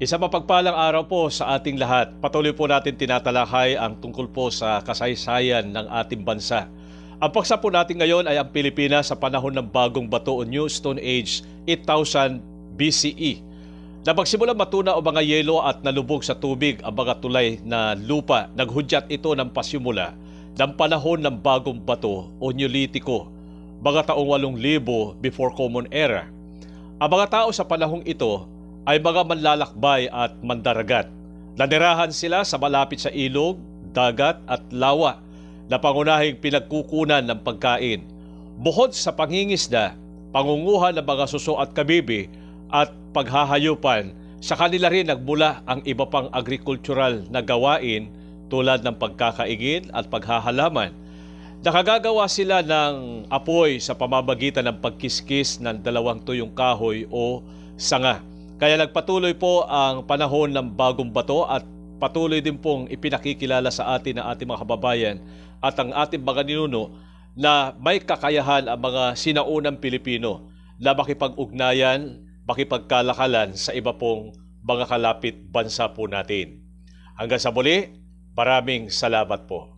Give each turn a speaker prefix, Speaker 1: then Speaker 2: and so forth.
Speaker 1: Isang mapagpalang araw po sa ating lahat. Patuloy po natin tinatalakay ang tungkol po sa kasaysayan ng ating bansa. Ang paksa po natin ngayon ay ang Pilipinas sa panahon ng bagong bato o New Stone Age, 8000 BCE. Na magsimulang matuna o mga yelo at nalubog sa tubig ang mga tulay na lupa, naghudyat ito ng pasimula ng panahon ng bagong bato o Neolitiko, mga taong 8,000 before Common Era. Ang mga tao sa panahong ito ay mga manlalakbay at mandaragat. Nanirahan sila sa malapit sa ilog, dagat at lawa na pangunahing pinagkukunan ng pagkain. Bukod sa pangingisda, pangunguhan ng mga suso at kabibi at paghahayupan, sa kanila rin nagmula ang iba pang agricultural na gawain tulad ng pagkakaingin at paghahalaman. Nakagagawa sila ng apoy sa pamamagitan ng pagkiskis ng 2 tuyong kahoy o sanga. Kaya nagpatuloy po ang panahon ng bagong bato at patuloy din pong ipinakikilala sa atin ng ating mga kababayan at ang ating mga ninuno na may kakayahan ang mga sinaunang Pilipino na makipag-ugnayan, makipagkalakalan sa iba pong mga kalapit bansa po natin. Hanggang sa muli, maraming salamat po.